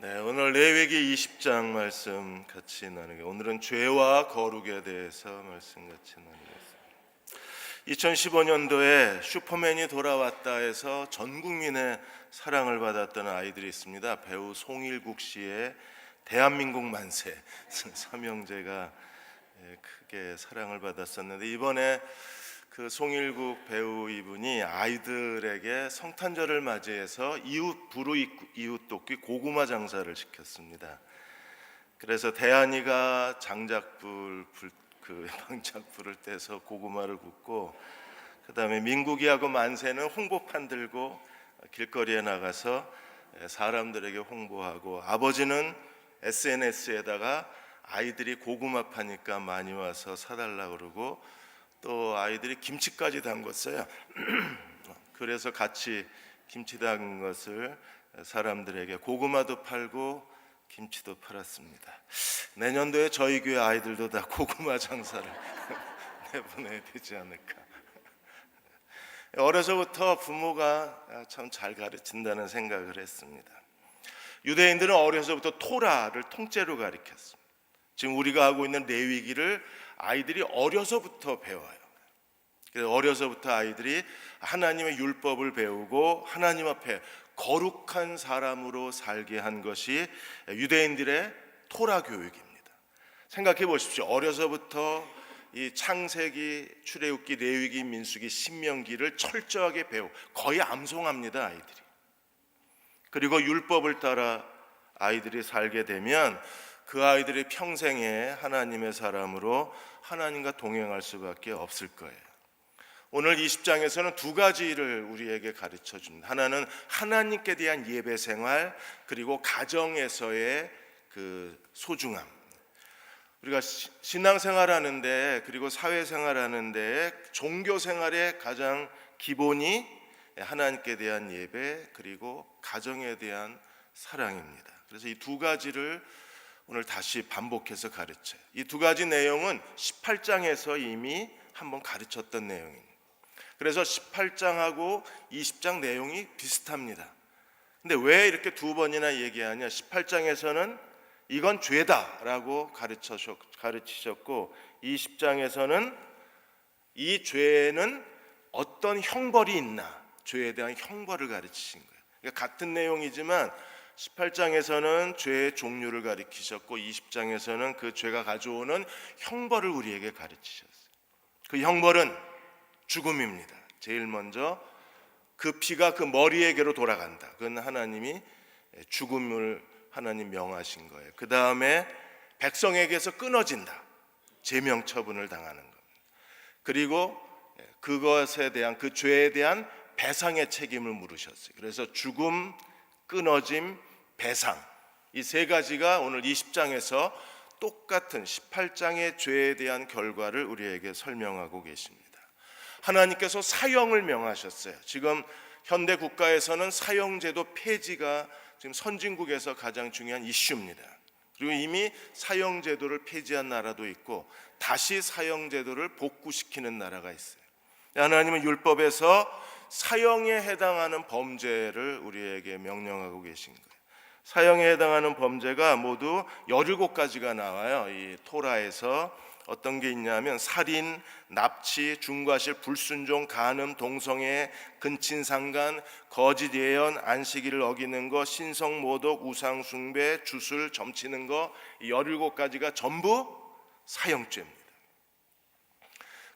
네, 오늘 레위기 20장 말씀 같이 나누게. 오늘은 죄와 거룩에 대해서 말씀 같이 나누겠습니다. 2015년도에 슈퍼맨이 돌아왔다 해서 전 국민의 사랑을 받았던 아이들이 있습니다. 배우 송일국 씨의 대한민국 만세 삼형제가 크게 사랑을 받았었는데, 이번에 그 송일국 배우 이분이 아이들에게 성탄절을 맞이해서 이웃 돕기 고구마 장사를 시켰습니다. 그래서 대한이가 방작불을 떼서 고구마를 굽고, 그다음에 민국이하고 만세는 홍보판 들고 길거리에 나가서 사람들에게 홍보하고, 아버지는 SNS에다가 아이들이 고구마 파니까 많이 와서 사달라 그러고, 또 아이들이 김치까지 담궜어요. 그래서 같이 김치 담근 것을 사람들에게 고구마도 팔고 김치도 팔았습니다. 내년도에 저희 교회 아이들도 다 고구마 장사를 내보내야 되지 않을까. 어려서부터 부모가 참 잘 가르친다는 생각을 했습니다. 유대인들은 어려서부터 토라를 통째로 가르쳤습니다. 지금 우리가 하고 있는 레위기를 아이들이 어려서부터 배워요. 그래서 어려서부터 아이들이 하나님의 율법을 배우고 하나님 앞에 거룩한 사람으로 살게 한 것이 유대인들의 토라 교육입니다. 생각해 보십시오. 어려서부터 이 창세기, 출애굽기, 레위기, 민수기, 신명기를 철저하게 배우고 거의 암송합니다, 아이들이. 그리고 율법을 따라 아이들이 살게 되면 그 아이들이 평생에 하나님의 사람으로 하나님과 동행할 수밖에 없을 거예요. 오늘 20장에서는 두 가지를 우리에게 가르쳐 줍니다. 하나는 하나님께 대한 예배 생활, 그리고 가정에서의 그 소중함. 우리가 신앙생활하는데, 그리고 사회생활하는데 종교생활의 가장 기본이 하나님께 대한 예배, 그리고 가정에 대한 사랑입니다. 그래서 이 두 가지를 오늘 다시 반복해서 가르쳐요. 이 두 가지 내용은 18장에서 이미 한번 가르쳤던 내용입니다. 그래서 18장하고 20장 내용이 비슷합니다. 근데 왜 이렇게 두 번이나 얘기하냐? 18장에서는 이건 죄다라고 가르치셨고, 20장에서는 이 죄에는 어떤 형벌이 있나, 죄에 대한 형벌을 가르치신 거예요. 그러니까 같은 내용이지만 18장에서는 죄의 종류를 가르치셨고, 20장에서는 그 죄가 가져오는 형벌을 우리에게 가르치셨어요. 그 형벌은 죽음입니다. 제일 먼저 그 피가 그 머리에게로 돌아간다. 그건 하나님이 죽음을 하나님 명하신 거예요. 그 다음에 백성에게서 끊어진다. 제명 처분을 당하는 겁니다. 그리고 그것에 대한, 그 죄에 대한 배상의 책임을 물으셨어요. 그래서 죽음, 끊어짐, 배상, 이 세 가지가 오늘 20장에서 똑같은 18장의 죄에 대한 결과를 우리에게 설명하고 계십니다. 하나님께서 사형을 명하셨어요. 지금 현대 국가에서는 사형제도 폐지가 지금 선진국에서 가장 중요한 이슈입니다. 그리고 이미 사형제도를 폐지한 나라도 있고 다시 사형제도를 복구시키는 나라가 있어요. 하나님은 율법에서 사형에 해당하는 범죄를 우리에게 명령하고 계신 거예요. 사형에 해당하는 범죄가 모두 17가지가 나와요. 이 토라에서 어떤 게 있냐면 살인, 납치, 중과실, 불순종, 간음, 동성애, 근친상간, 거짓 예언, 안식일을 어기는 거, 신성 모독, 우상 숭배, 주술, 점치는 거, 이 17가지가 전부 사형죄입니다.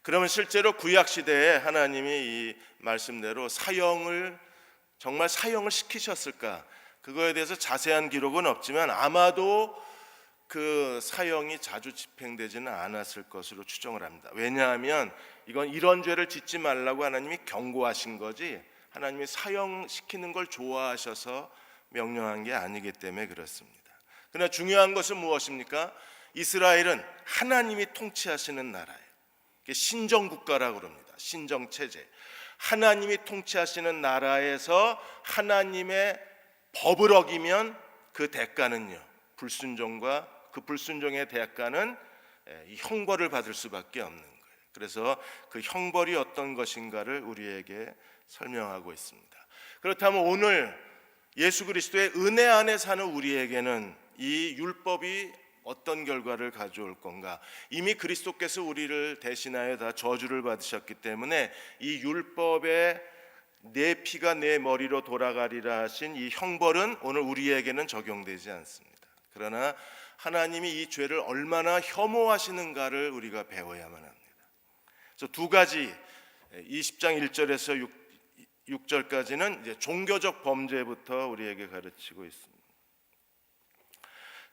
그러면 실제로 구약 시대에 하나님이 이 말씀대로 정말 사형을 시키셨을까? 그거에 대해서 자세한 기록은 없지만 아마도 그 사형이 자주 집행되지는 않았을 것으로 추정을 합니다. 왜냐하면 이건 이런 죄를 짓지 말라고 하나님이 경고하신 거지, 하나님이 사형시키는 걸 좋아하셔서 명령한 게 아니기 때문에 그렇습니다. 그러나 중요한 것은 무엇입니까? 이스라엘은 하나님이 통치하시는 나라예요. 신정국가라고 합니다. 신정체제. 하나님이 통치하시는 나라에서 하나님의 법을 어기면 그 대가는요, 불순종과 그 불순종의 대가는 이 형벌을 받을 수밖에 없는 거예요. 그래서 그 형벌이 어떤 것인가를 우리에게 설명하고 있습니다. 그렇다면 오늘 예수 그리스도의 은혜 안에 사는 우리에게는 이 율법이 어떤 결과를 가져올 건가? 이미 그리스도께서 우리를 대신하여 다 저주를 받으셨기 때문에 이 율법의 내 피가 내 머리로 돌아가리라 하신 이 형벌은 오늘 우리에게는 적용되지 않습니다. 그러나 하나님이 이 죄를 얼마나 혐오하시는가를 우리가 배워야만 합니다. 그래서 두 가지 20장 1절에서 6절까지는 이제 종교적 범죄부터 우리에게 가르치고 있습니다.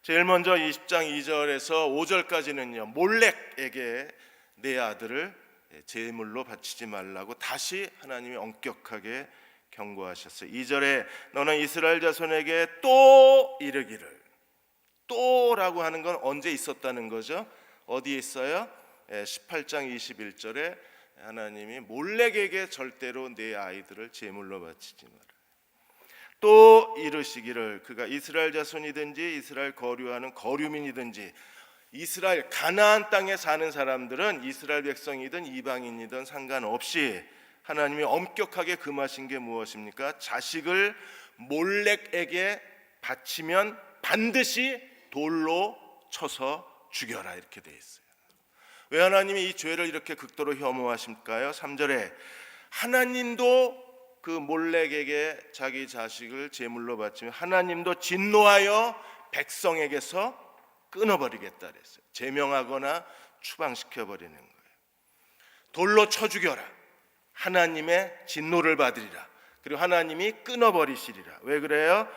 제일 먼저 20장 2절에서 5절까지는요, 몰렉에게 내 아들을 제물로 바치지 말라고 다시 하나님이 엄격하게 경고하셨어요. 2절에 너는 이스라엘 자손에게 또 이르기를, 또라고 하는 건 언제 있었다는 거죠? 어디에 있어요? 18장 21절에 하나님이 몰렉에게 절대로 내 아이들을 제물로 바치지 마라. 또 이르시기를 그가 이스라엘 자손이든지 이스라엘 거류하는 거류민이든지 이스라엘 가나안 땅에 사는 사람들은 이스라엘 백성이든 이방인이든 상관없이 하나님이 엄격하게 금하신 게 무엇입니까? 자식을 몰렉에게 바치면 반드시 돌로 쳐서 죽여라, 이렇게 돼 있어요. 왜 하나님이 이 죄를 이렇게 극도로 혐오하실까요? 3절에 하나님도 그 몰렉에게 자기 자식을 제물로 바치면 하나님도 진노하여 백성에게서 끊어버리겠다 그랬어요. 제명하거나 추방시켜버리는 거예요. 돌로 쳐 죽여라. 하나님의 진노를 받으리라. 그리고 하나님이 끊어버리시리라. 왜 그래요?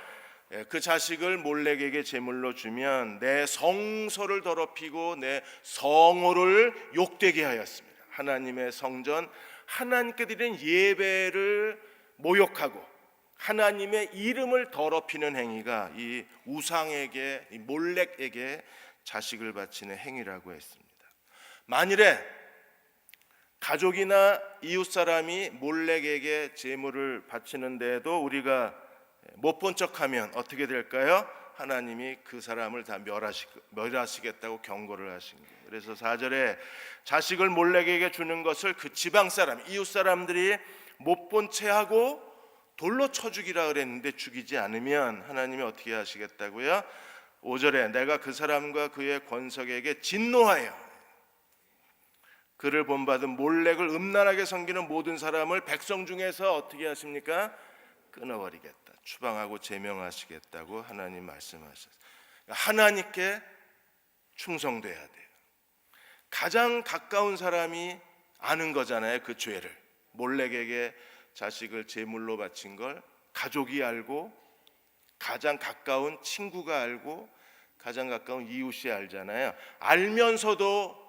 그 자식을 몰렉에게 제물로 주면 내 성소를 더럽히고 내 성호를 욕되게 하였습니다. 하나님의 성전, 하나님께 드리는 예배를 모욕하고 하나님의 이름을 더럽히는 행위가 이 우상에게, 이 몰렉에게 자식을 바치는 행위라고 했습니다. 만일에 가족이나 이웃 사람이 몰렉에게 제물을 바치는데도 우리가 못 본 척하면 어떻게 될까요? 하나님이 그 사람을 다 멸하시겠다고 경고를 하신 거예요. 그래서 4절에 자식을 몰렉에게 주는 것을 그 지방 사람, 이웃 사람들이 못 본 채 하고 돌로 쳐 죽이라 그랬는데 죽이지 않으면 하나님이 어떻게 하시겠다고요? 5절에 내가 그 사람과 그의 권석에게 진노하여 그를 본받은 몰렉을 음란하게 섬기는 모든 사람을 백성 중에서 어떻게 하십니까? 끊어버리겠다, 추방하고 제명하시겠다고 하나님 말씀하셨어요. 하나님께 충성돼야 돼요. 가장 가까운 사람이 아는 거잖아요. 그 죄를, 몰렉에게 자식을 제물로 바친 걸 가족이 알고, 가장 가까운 친구가 알고, 가장 가까운 이웃이 알잖아요. 알면서도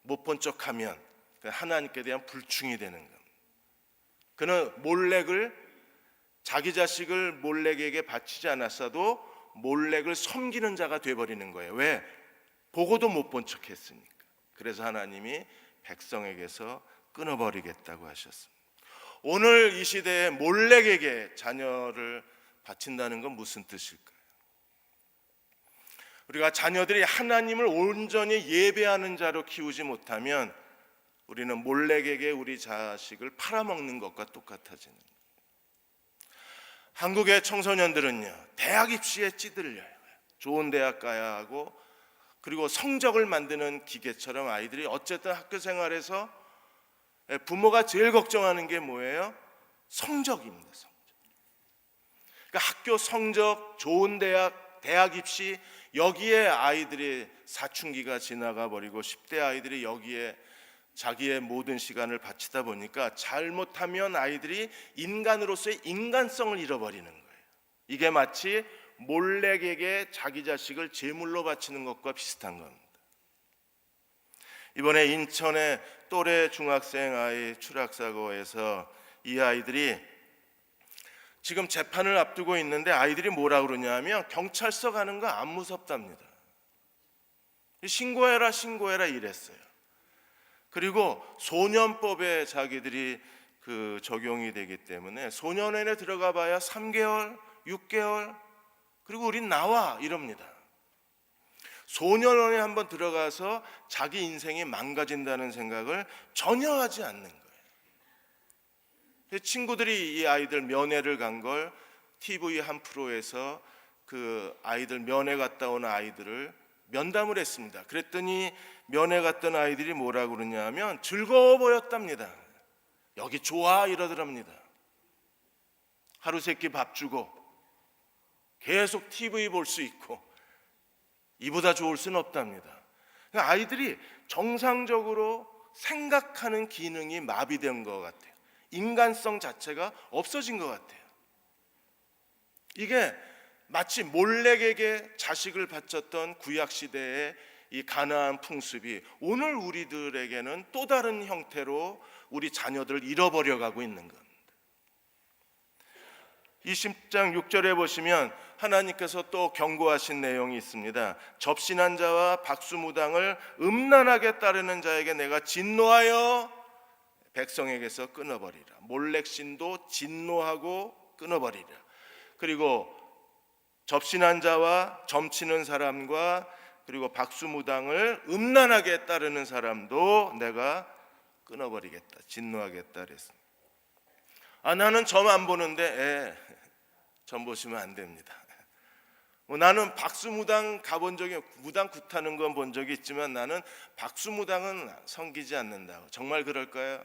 못 본 척하면 하나님께 대한 불충이 되는 겁니다. 그는 몰렉을, 자기 자식을 몰렉에게 바치지 않았어도 몰렉을 섬기는 자가 돼버리는 거예요. 왜? 보고도 못 본 척했으니까. 그래서 하나님이 백성에게서 끊어버리겠다고 하셨습니다. 오늘 이 시대에 몰렉에게 자녀를 바친다는 건 무슨 뜻일까요? 우리가 자녀들이 하나님을 온전히 예배하는 자로 키우지 못하면 우리는 몰렉에게 우리 자식을 팔아먹는 것과 똑같아지는 거예요. 한국의 청소년들은요, 대학 입시에 찌들려요. 좋은 대학 가야 하고, 그리고 성적을 만드는 기계처럼 아이들이 어쨌든 학교 생활에서 부모가 제일 걱정하는 게 뭐예요? 성적입니다. 성적. 그러니까 학교 성적, 좋은 대학 입시, 여기에 아이들이 사춘기가 지나가 버리고 10대 아이들이 여기에 자기의 모든 시간을 바치다 보니까 잘못하면 아이들이 인간으로서의 인간성을 잃어버리는 거예요. 이게 마치 몰렉에게 자기 자식을 제물로 바치는 것과 비슷한 겁니다. 이번에 인천의 또래 중학생 아이 추락사고에서 이 아이들이 지금 재판을 앞두고 있는데 아이들이 뭐라 그러냐면 경찰서 가는 거 안 무섭답니다. 신고해라 이랬어요. 그리고 소년법에 자기들이 그 적용이 되기 때문에 소년원에 들어가 봐야 3개월, 6개월, 그리고 우린 나와 이럽니다. 소년원에 한번 들어가서 자기 인생이 망가진다는 생각을 전혀 하지 않는 거예요. 친구들이 이 아이들 면회를 간 걸 TV 한 프로에서 그 아이들 면회 갔다 온 아이들을 면담을 했습니다. 그랬더니 면회 갔던 아이들이 뭐라고 그러냐면 즐거워 보였답니다. 여기 좋아 이러더랍니다. 하루 세끼 밥 주고 계속 TV 볼 수 있고 이보다 좋을 수는 없답니다. 그러니까 아이들이 정상적으로 생각하는 기능이 마비된 것 같아요. 인간성 자체가 없어진 것 같아요. 이게 마치 몰렉에게 자식을 바쳤던 구약시대의 이 가나안 풍습이 오늘 우리들에게는 또 다른 형태로 우리 자녀들을 잃어버려 가고 있는 겁니다. 이 10장 6절에 보시면 하나님께서 또 경고하신 내용이 있습니다. 접신한 자와 박수무당을 음란하게 따르는 자에게 내가 진노하여 백성에게서 끊어버리라. 몰렉신도 진노하고 끊어버리라. 그리고 접신한 자와 점치는 사람과 그리고 박수무당을 음란하게 따르는 사람도 내가 끊어버리겠다, 진노하겠다 그랬습니다. 나는 점 안 보는데 점 보시면 안 됩니다. 나는 박수무당 가본 적이, 무당 굿하는 건 본 적이 있지만 나는 박수무당은 섬기지 않는다. 정말 그럴까요?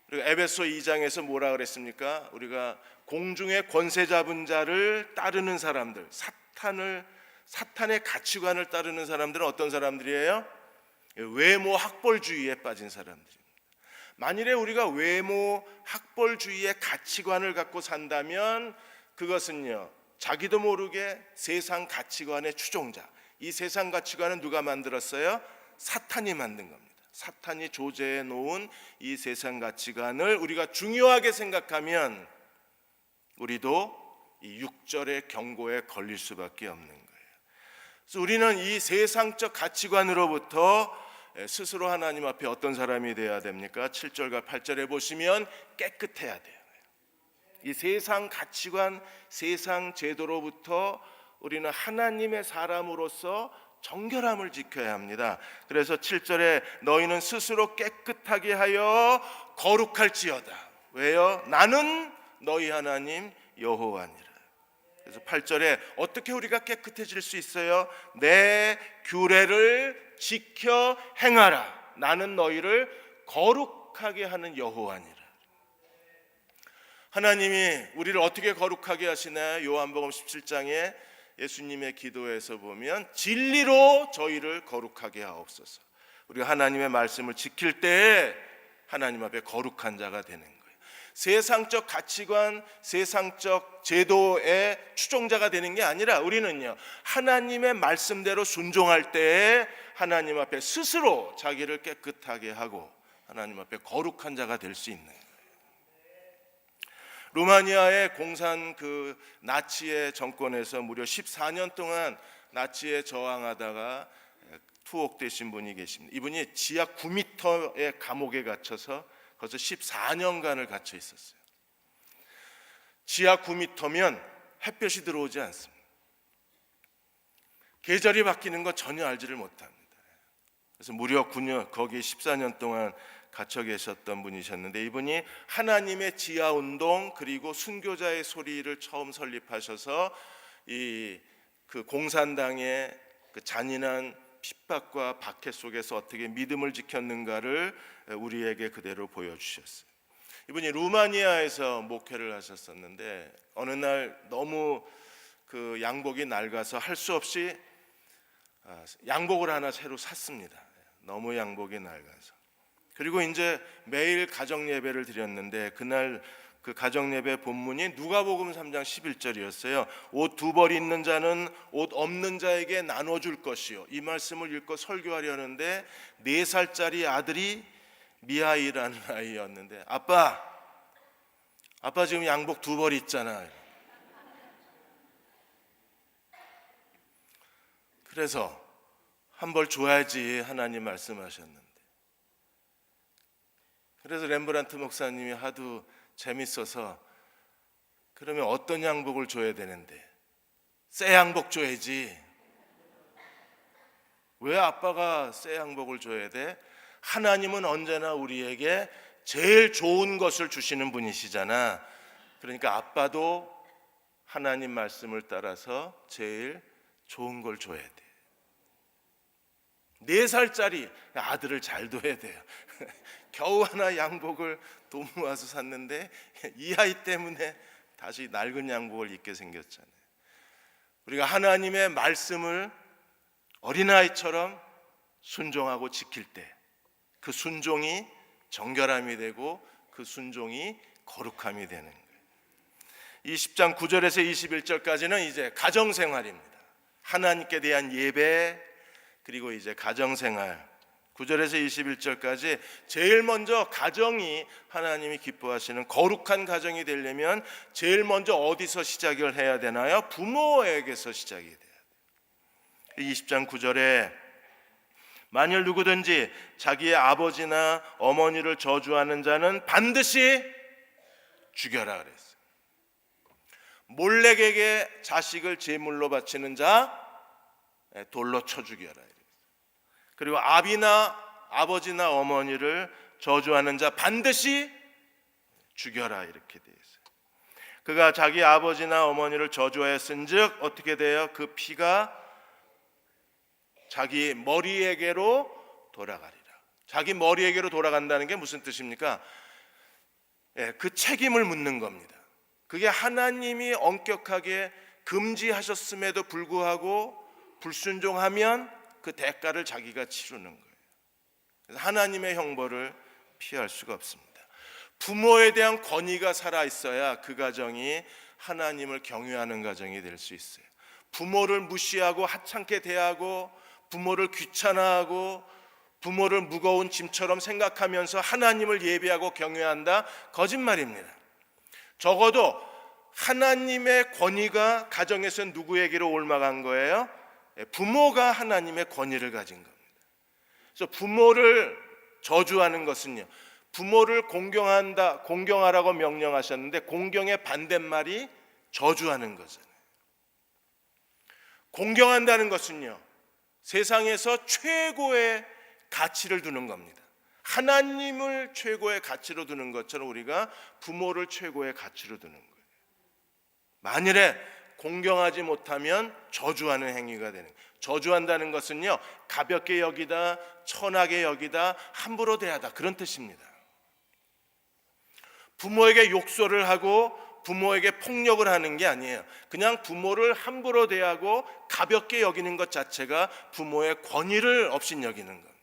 그리고 에베소 2장에서 뭐라 그랬습니까? 우리가 공중의 권세 잡은 자를 따르는 사람들, 사탄의 가치관을 따르는 사람들은 어떤 사람들이에요? 외모 학벌주의에 빠진 사람들입니다. 만일에 우리가 외모 학벌주의의 가치관을 갖고 산다면 그것은요, 자기도 모르게 세상 가치관의 추종자. 이 세상 가치관은 누가 만들었어요? 사탄이 만든 겁니다. 사탄이 조제해 놓은 이 세상 가치관을 우리가 중요하게 생각하면 우리도 이 6절의 경고에 걸릴 수밖에 없는 거예요. 그래서 우리는 이 세상적 가치관으로부터 스스로 하나님 앞에 어떤 사람이 되어야 됩니까? 7절과 8절에 보시면 깨끗해야 돼요. 이 세상 가치관, 세상 제도로부터 우리는 하나님의 사람으로서 정결함을 지켜야 합니다. 그래서 7절에 너희는 스스로 깨끗하게 하여 거룩할지어다. 왜요? 나는 너희 하나님 여호와니라. 그래서 8절에 어떻게 우리가 깨끗해질 수 있어요? 내 규례를 지켜 행하라. 나는 너희를 거룩하게 하는 여호와니라. 하나님이 우리를 어떻게 거룩하게 하시나요? 요한복음 17장에 예수님의 기도에서 보면 진리로 저희를 거룩하게 하옵소서. 우리가 하나님의 말씀을 지킬 때에 하나님 앞에 거룩한 자가 되는 거예요. 세상적 가치관, 세상적 제도의 추종자가 되는 게 아니라 우리는요, 하나님의 말씀대로 순종할 때에 하나님 앞에 스스로 자기를 깨끗하게 하고 하나님 앞에 거룩한 자가 될 수 있는 거예요. 루마니아의 공산 나치의 정권에서 무려 14년 동안 나치에 저항하다가 투옥되신 분이 계십니다. 이분이 지하 9m의 감옥에 갇혀서 거기서 14년간을 갇혀 있었어요. 지하 9m면 햇볕이 들어오지 않습니다. 계절이 바뀌는 거 전혀 알지를 못합니다. 그래서 무려 9년, 거기 14년 동안 갇혀 계셨던 분이셨는데 이분이 하나님의 지하운동 그리고 순교자의 소리를 처음 설립하셔서 그 공산당의 그 잔인한 핍박과 박해 속에서 어떻게 믿음을 지켰는가를 우리에게 그대로 보여주셨어요. 이분이 루마니아에서 목회를 하셨었는데 어느 날 너무 그 양복이 낡아서 할 수 없이 양복을 하나 새로 샀습니다. 너무 양복이 낡아서. 그리고 이제 매일 가정 예배를 드렸는데 그날 그 가정 예배 본문이 누가복음 3장 11절이었어요. 옷 두 벌 있는 자는 옷 없는 자에게 나눠줄 것이요. 이 말씀을 읽고 설교하려는데 4살짜리 아들이 미하이라는 아이였는데 아빠 지금 양복 두 벌 있잖아. 그래서 한 벌 줘야지 하나님 말씀하셨는데. 그래서 렘브란트 목사님이 하도 재밌어서 그러면 어떤 양복을 줘야 되는데 새 양복 줘야지. 왜 아빠가 새 양복을 줘야 돼? 하나님은 언제나 우리에게 제일 좋은 것을 주시는 분이시잖아. 그러니까 아빠도 하나님 말씀을 따라서 제일 좋은 걸 줘야 돼. 4살짜리 아들을 잘 둬야 돼요. 겨우 하나 양복을 돈 모아서 샀는데 이 아이 때문에 다시 낡은 양복을 입게 생겼잖아요. 우리가 하나님의 말씀을 어린아이처럼 순종하고 지킬 때 그 순종이 정결함이 되고 그 순종이 거룩함이 되는 거예요. 이 10장 9절에서 21절까지는 이제 가정생활입니다. 하나님께 대한 예배, 그리고 이제 가정생활 9절에서 21절까지 제일 먼저 가정이 하나님이 기뻐하시는 거룩한 가정이 되려면 제일 먼저 어디서 시작을 해야 되나요? 부모에게서 시작이 돼야 돼요. 20장 9절에 만일 누구든지 자기의 아버지나 어머니를 저주하는 자는 반드시 죽여라 그랬어요. 몰렉에게 자식을 제물로 바치는 자 돌로 쳐 죽여라. 그리고 아버지나 어머니를 저주하는 자 반드시 죽여라 이렇게 되어 있어요. 그가 자기 아버지나 어머니를 저주하였은즉 어떻게 돼요? 그 피가 자기 머리에게로 돌아가리라. 자기 머리에게로 돌아간다는 게 무슨 뜻입니까? 그 책임을 묻는 겁니다. 그게 하나님이 엄격하게 금지하셨음에도 불구하고 불순종하면 그 대가를 자기가 치르는 거예요. 그래서 하나님의 형벌을 피할 수가 없습니다. 부모에 대한 권위가 살아 있어야 그 가정이 하나님을 경외하는 가정이 될 수 있어요. 부모를 무시하고 하찮게 대하고 부모를 귀찮아하고 부모를 무거운 짐처럼 생각하면서 하나님을 예배하고 경외한다? 거짓말입니다. 적어도 하나님의 권위가 가정에서 누구에게로 올라간 거예요? 부모가 하나님의 권위를 가진 겁니다. 그래서 부모를 저주하는 것은요, 부모를 공경하라고 명령하셨는데 공경의 반대말이 저주하는 거잖아요. 공경한다는 것은요, 세상에서 최고의 가치를 두는 겁니다. 하나님을 최고의 가치로 두는 것처럼 우리가 부모를 최고의 가치로 두는 거예요. 만일에 공경하지 못하면 저주하는 행위가 되는 거예요. 저주한다는 것은요, 가볍게 여기다, 천하게 여기다, 함부로 대하다, 그런 뜻입니다. 부모에게 욕설을 하고 부모에게 폭력을 하는 게 아니에요. 그냥 부모를 함부로 대하고 가볍게 여기는 것 자체가 부모의 권위를 업신여기는 겁니다.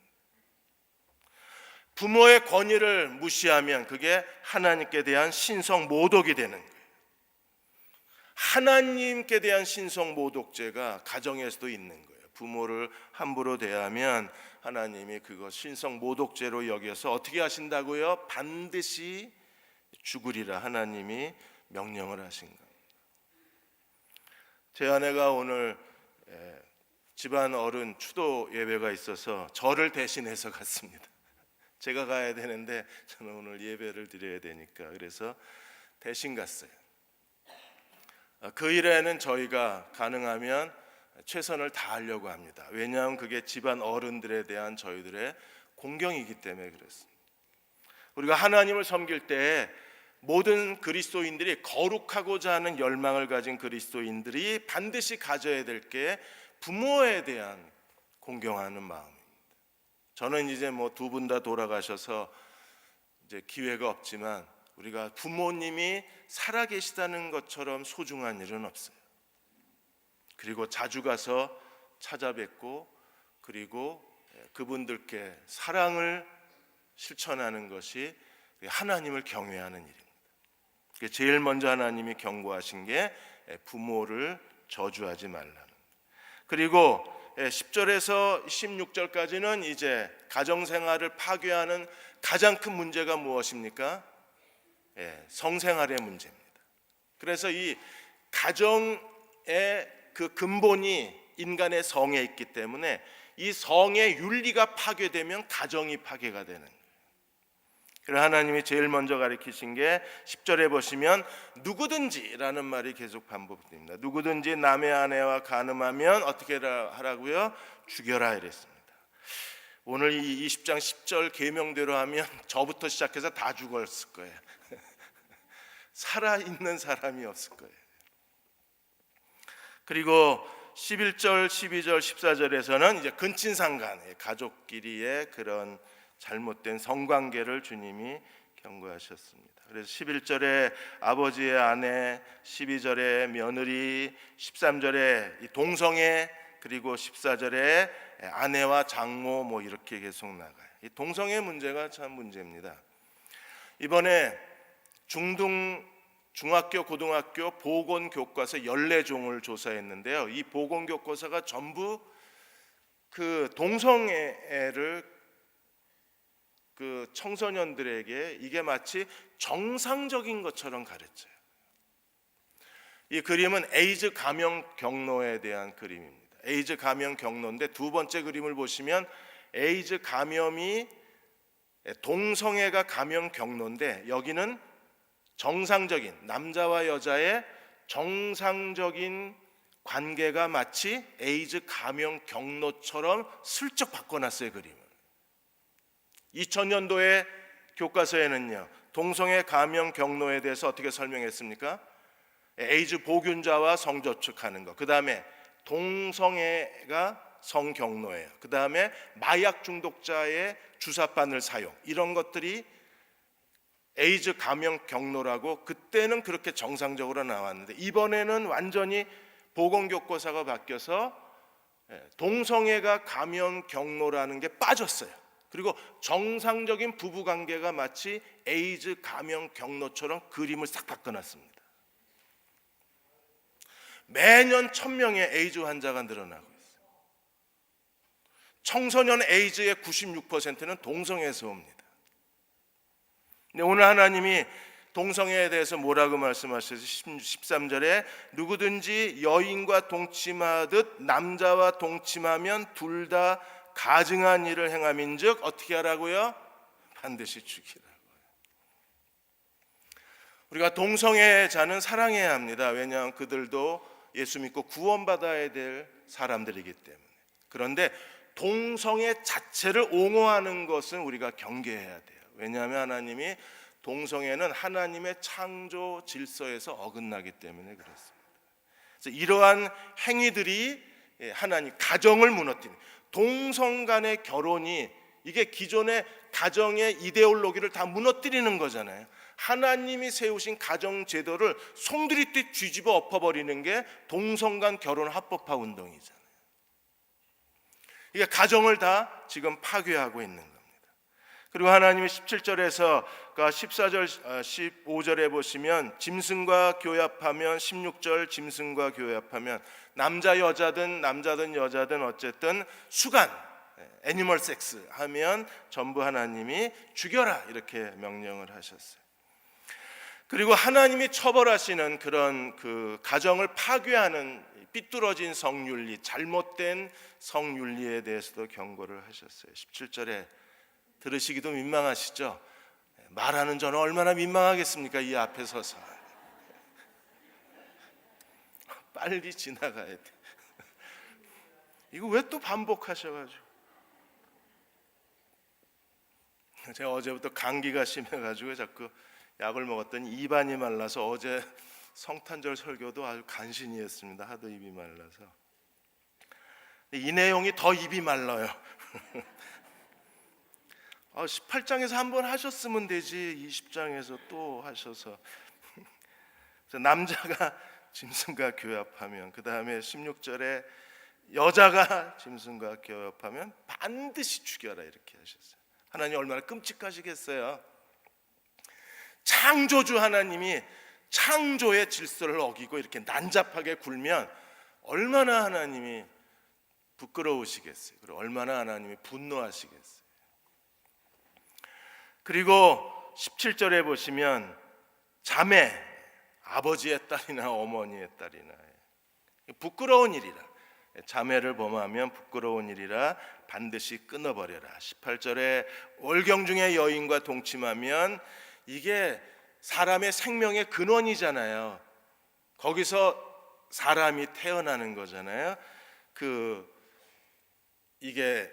부모의 권위를 무시하면 그게 하나님께 대한 신성 모독이 되는 거예요. 하나님께 대한 신성 모독죄가 가정에서도 있는 거예요. 부모를 함부로 대하면 하나님이 그거 신성 모독죄로 여겨서 어떻게 하신다고요? 반드시 죽으리라 하나님이 명령을 하신 겁니다. 제 아내가 오늘 집안 어른 추도 예배가 있어서 저를 대신해서 갔습니다. 제가 가야 되는데 저는 오늘 예배를 드려야 되니까 그래서 대신 갔어요. 그 일에는 저희가 가능하면 최선을 다하려고 합니다. 왜냐하면 그게 집안 어른들에 대한 저희들의 공경이기 때문에 그렇습니다. 우리가 하나님을 섬길 때 모든 그리스도인들이 거룩하고자 하는 열망을 가진 그리스도인들이 반드시 가져야 될 게 부모에 대한 공경하는 마음입니다. 저는 이제 두 분 다 돌아가셔서 이제 기회가 없지만 우리가 부모님이 살아계시다는 것처럼 소중한 일은 없어요. 그리고 자주 가서 찾아뵙고 그리고 그분들께 사랑을 실천하는 것이 하나님을 경외하는 일입니다. 제일 먼저 하나님이 경고하신 게 부모를 저주하지 말라는. 그리고 10절에서 16절까지는 이제 가정생활을 파괴하는 가장 큰 문제가 무엇입니까? 성생활의 문제입니다. 그래서 이 가정의 그 근본이 인간의 성에 있기 때문에 이 성의 윤리가 파괴되면 가정이 파괴가 되는 거예요. 그래서 하나님이 제일 먼저 가르치신 게 10절에 보시면 누구든지라는 말이 계속 반복됩니다. 누구든지 남의 아내와 간음하면 어떻게 하라고요? 죽여라 이랬습니다. 오늘 이 20장 10절 계명대로 하면 저부터 시작해서 다 죽었을 거예요. 살아있는 사람이 없을 거예요. 그리고 11절, 12절, 14절에서는 이제 근친상간, 가족끼리의 그런 잘못된 성관계를 주님이 경고하셨습니다. 그래서 11절에 아버지의 아내, 12절에 며느리, 13절에 동성애, 그리고 14절에 아내와 장모 뭐 이렇게 계속 나가요. 이 동성애 문제가 참 문제입니다. 이번에 중학교, 고등학교 보건교과서 14종을 조사했는데요. 이 보건교과서가 전부 그 동성애를 그 청소년들에게 이게 마치 정상적인 것처럼 가르쳐요. 이 그림은 에이즈 감염 경로에 대한 그림입니다. 에이즈 감염 경로인데 두 번째 그림을 보시면 에이즈 감염이 동성애가 감염 경로인데 여기는 정상적인 남자와 여자의 정상적인 관계가 마치 에이즈 감염 경로처럼 슬쩍 바꿔놨어요. 그림을 2000년도에 교과서에는요 동성애 감염 경로에 대해서 어떻게 설명했습니까? 에이즈 보균자와 성접촉하는 것, 그 다음에 동성애가 성경로예요. 그 다음에 마약 중독자의 주사바늘 사용, 이런 것들이 에이즈 감염 경로라고 그때는 그렇게 정상적으로 나왔는데 이번에는 완전히 보건교과서가 바뀌어서 동성애가 감염 경로라는 게 빠졌어요. 그리고 정상적인 부부관계가 마치 에이즈 감염 경로처럼 그림을 싹 바꿔놨습니다. 매년 1000명의 에이즈 환자가 늘어나고 있어요. 청소년 에이즈의 96%는 동성애에서 옵니다. 근데 오늘 하나님이 동성애에 대해서 뭐라고 말씀하셔서 13절에 누구든지 여인과 동침하듯 남자와 동침하면 둘 다 가증한 일을 행함인즉 어떻게 하라고요? 반드시 죽이라고요. 우리가 동성애자는 사랑해야 합니다. 왜냐하면 그들도 예수 믿고 구원받아야 될 사람들이기 때문에. 그런데 동성애 자체를 옹호하는 것은 우리가 경계해야 돼요. 왜냐하면 하나님이 동성애는 하나님의 창조 질서에서 어긋나기 때문에 그렇습니다. 그래서 이러한 행위들이 하나님 가정을 무너뜨리는, 동성 간의 결혼이 이게 기존의 가정의 이데올로기를 다 무너뜨리는 거잖아요. 하나님이 세우신 가정 제도를 송두리째 뒤집어 엎어버리는 게 동성 간 결혼 합법화 운동이잖아요. 이게 가정을 다 지금 파괴하고 있는 겁니다. 그리고 하나님이 17절에서 14절 15절에 보시면 짐승과 교합하면, 16절 짐승과 교합하면 남자 여자든 여자든 어쨌든 수간 애니멀 섹스 하면 전부 하나님이 죽여라 이렇게 명령을 하셨어요. 그리고 하나님이 처벌하시는 그런 그 가정을 파괴하는 삐뚤어진 성윤리, 잘못된 성윤리에 대해서도 경고를 하셨어요. 17절에 들으시기도 민망하시죠? 말하는 저는 얼마나 민망하겠습니까? 이 앞에 서서 빨리 지나가야 돼. 이거 왜 또 반복하셔가지고. 제가 어제부터 감기가 심해가지고 자꾸 약을 먹었더니 입안이 말라서 어제 성탄절 설교도 아주 간신히 했습니다. 하도 입이 말라서. 이 내용이 더 입이 말라요. 18장에서 한번 하셨으면 되지 20장에서 또 하셔서. 남자가 짐승과 교합하면, 그 다음에 16절에 여자가 짐승과 교합하면 반드시 죽여라 이렇게 하셨어요. 하나님 얼마나 끔찍하시겠어요. 창조주 하나님이 창조의 질서를 어기고 이렇게 난잡하게 굴면 얼마나 하나님이 부끄러우시겠어요. 그리고 얼마나 하나님이 분노하시겠어요. 그리고 17절에 보시면 자매, 아버지의 딸이나 어머니의 딸이나 부끄러운 일이라, 자매를 범하면 부끄러운 일이라 반드시 끊어버려라. 18절에 월경 중에 여인과 동침하면, 이게 사람의 생명의 근원이잖아요. 거기서 사람이 태어나는 거잖아요. 이게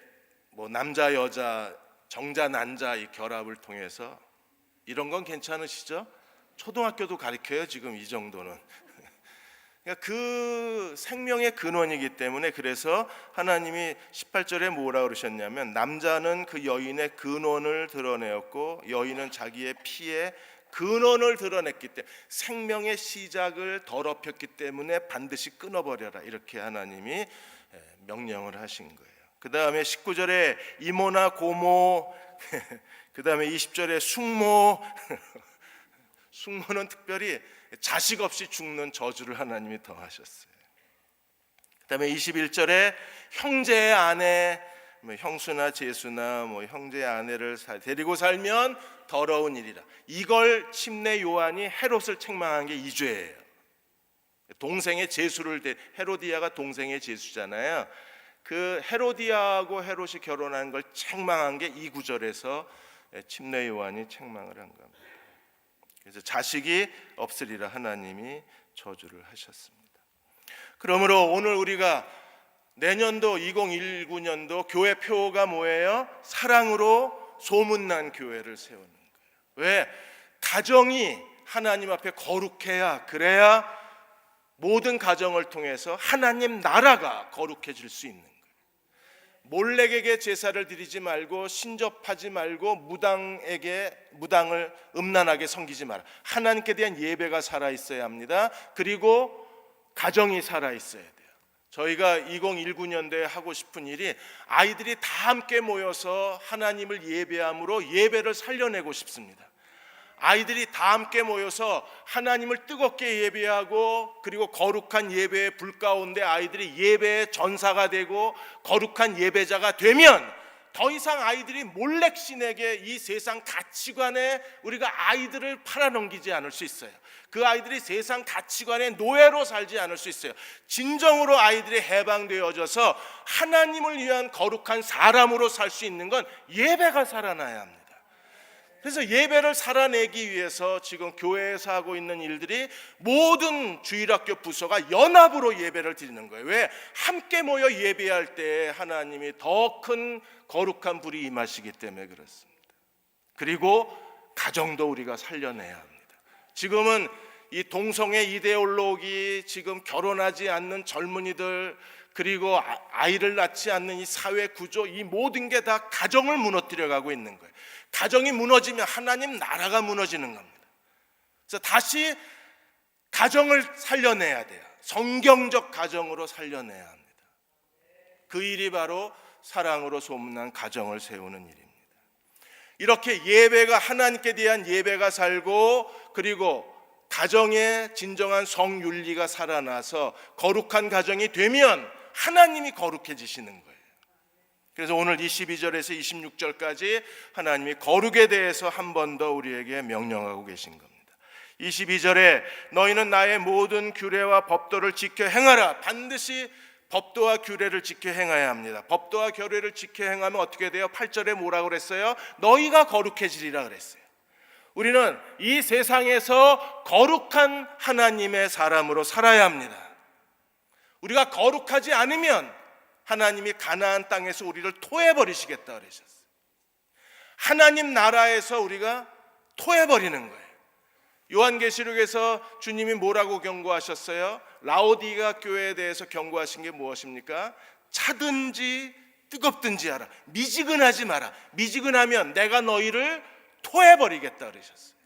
뭐 남자 여자 정자 난자 이 결합을 통해서, 이런 건 괜찮으시죠? 초등학교도 가르쳐요 지금 이 정도는. 그러니까 그 생명의 근원이기 때문에, 그래서 하나님이 18절에 뭐라 그러셨냐면, 남자는 그 여인의 근원을 드러내었고 여인은 자기의 피의 근원을 드러냈기 때문에, 생명의 시작을 더럽혔기 때문에 반드시 끊어버려라, 이렇게 하나님이 명령을 하신 거예요. 그 다음에 19절에 이모나 고모, 그 다음에 20절에 숙모, 숙모는 특별히 자식 없이 죽는 저주를 하나님이 더하셨어요. 그 다음에 21절에 형제의 아내, 형수나 제수나 형제의 아내를 데리고 살면 더러운 일이라. 이걸 침례 요한이 헤롯을 책망한 게 이 죄예요. 동생의 제수를, 헤로디아가 동생의 제수잖아요. 그 헤로디아하고 헤롯이 결혼한 걸 책망한 게 이 구절에서 침례 요한이 책망을 한 겁니다. 그래서 자식이 없으리라 하나님이 저주를 하셨습니다. 그러므로 오늘 우리가 내년도 2019년도 교회 표가 뭐예요? 사랑으로 소문난 교회를 세우는 거예요. 왜? 가정이 하나님 앞에 거룩해야, 그래야 모든 가정을 통해서 하나님 나라가 거룩해질 수 있는 거예요. 몰렉에게 제사를 드리지 말고, 신접하지 말고, 무당을 음란하게 섬기지 마라. 하나님께 대한 예배가 살아있어야 합니다. 그리고 가정이 살아있어야 돼요. 저희가 2019년도에 하고 싶은 일이, 아이들이 다 함께 모여서 하나님을 예배함으로 예배를 살려내고 싶습니다. 아이들이 다 함께 모여서 하나님을 뜨겁게 예배하고, 그리고 거룩한 예배의 불 가운데 아이들이 예배의 전사가 되고 거룩한 예배자가 되면, 더 이상 아이들이 몰렉신에게 이 세상 가치관에 우리가 아이들을 팔아넘기지 않을 수 있어요. 그 아이들이 세상 가치관의 노예로 살지 않을 수 있어요. 진정으로 아이들이 해방되어져서 하나님을 위한 거룩한 사람으로 살 수 있는 건 예배가 살아나야 합니다. 그래서 예배를 살아내기 위해서 지금 교회에서 하고 있는 일들이, 모든 주일학교 부서가 연합으로 예배를 드리는 거예요. 왜? 함께 모여 예배할 때 하나님이 더 큰 거룩한 불이 임하시기 때문에 그렇습니다. 그리고 가정도 우리가 살려내야 합니다. 지금은 이 동성애 이데올로기, 지금 결혼하지 않는 젊은이들, 그리고 아이를 낳지 않는 이 사회 구조, 이 모든 게 다 가정을 무너뜨려 가고 있는 거예요. 가정이 무너지면 하나님 나라가 무너지는 겁니다. 그래서 다시 가정을 살려내야 돼요. 성경적 가정으로 살려내야 합니다. 그 일이 바로 사랑으로 소문난 가정을 세우는 일입니다. 이렇게 예배가, 하나님께 대한 예배가 살고, 그리고 가정의 진정한 성윤리가 살아나서 거룩한 가정이 되면 하나님이 거룩해지시는 거예요. 그래서 오늘 22절에서 26절까지 하나님이 거룩에 대해서 한 번 더 우리에게 명령하고 계신 겁니다. 22절에 너희는 나의 모든 규례와 법도를 지켜 행하라. 반드시 법도와 규례를 지켜 행해야 합니다. 법도와 규례를 지켜 행하면 어떻게 돼요? 8절에 뭐라고 그랬어요? 너희가 거룩해지리라 그랬어요. 우리는 이 세상에서 거룩한 하나님의 사람으로 살아야 합니다. 우리가 거룩하지 않으면 하나님이 가나안 땅에서 우리를 토해버리시겠다 그러셨어요. 하나님 나라에서 우리가 토해버리는 거예요. 요한계시록에서 주님이 뭐라고 경고하셨어요? 라오디가 교회에 대해서 경고하신 게 무엇입니까? 차든지 뜨겁든지 하라. 미지근하지 마라. 미지근하면 내가 너희를 토해버리겠다 그러셨어요.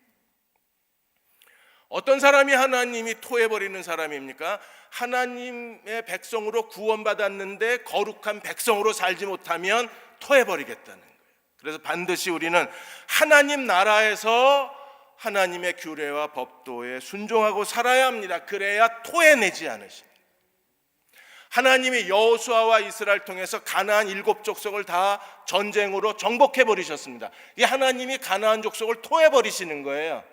어떤 사람이 하나님이 토해버리는 사람입니까? 하나님의 백성으로 구원받았는데 거룩한 백성으로 살지 못하면 토해버리겠다는 거예요. 그래서 반드시 우리는 하나님 나라에서 하나님의 규례와 법도에 순종하고 살아야 합니다. 그래야 토해내지 않으십니다. 하나님이 여호수아와 이스라엘 통해서 가나안 7 족속을 다 전쟁으로 정복해 버리셨습니다. 이 하나님이 가나안 족속을 토해 버리시는 거예요.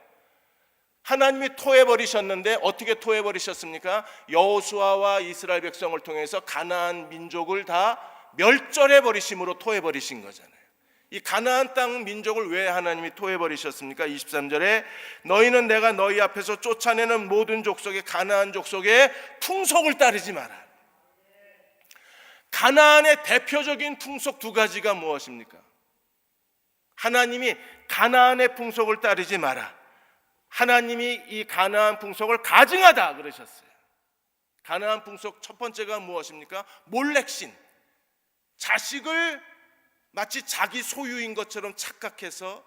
하나님이 토해 버리셨는데 어떻게 토해 버리셨습니까? 여호수아와 이스라엘 백성을 통해서 가나안 민족을 다 멸절해 버리심으로 토해 버리신 거잖아요. 이 가나안 땅 민족을 왜 하나님이 토해 버리셨습니까? 23절에 너희는 내가 너희 앞에서 쫓아내는 모든 족속의 가나안 족속의 풍속을 따르지 마라. 가나안의 대표적인 풍속 2가지가 무엇입니까? 하나님이 가나안의 풍속을 따르지 마라. 하나님이 이 가나안 풍속을 가증하다 그러셨어요. 가나안 풍속 첫 번째가 무엇입니까? 몰렉신. 자식을 마치 자기 소유인 것처럼 착각해서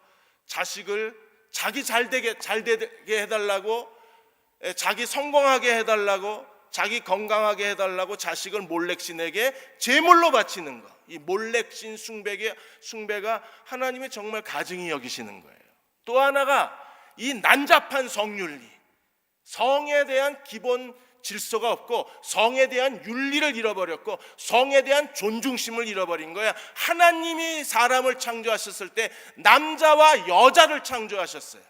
자식을 자기 잘되게 해달라고, 자기 성공하게 해달라고, 자기 건강하게 해달라고 자식을 몰렉신에게 제물로 바치는 것. 이 몰렉신 숭배가 하나님이 정말 가증히 여기시는 거예요. 또 하나가 이 난잡한 성윤리, 성에 대한 기본 질서가 없고 성에 대한 윤리를 잃어버렸고 성에 대한 존중심을 잃어버린 거야. 하나님이 사람을 창조하셨을 때 남자와 여자를 창조하셨어요.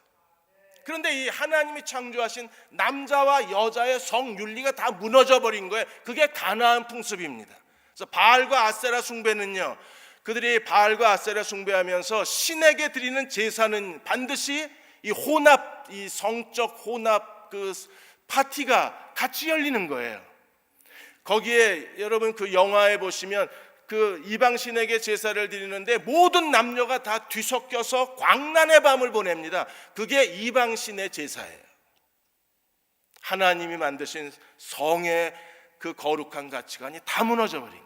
그런데 이 하나님이 창조하신 남자와 여자의 성윤리가 다 무너져 버린 거예요. 그게 가나안 풍습입니다. 그래서 바알과 아세라 숭배는요, 그들이 바알과 아세라 숭배하면서 신에게 드리는 제사는 반드시 이 혼합, 이 성적 혼합 그 파티가 같이 열리는 거예요. 거기에 여러분 그 영화에 보시면 그 이방신에게 제사를 드리는데 모든 남녀가 다 뒤섞여서 광란의 밤을 보냅니다. 그게 이방신의 제사예요. 하나님이 만드신 성의 그 거룩한 가치관이 다 무너져 버린 거예요.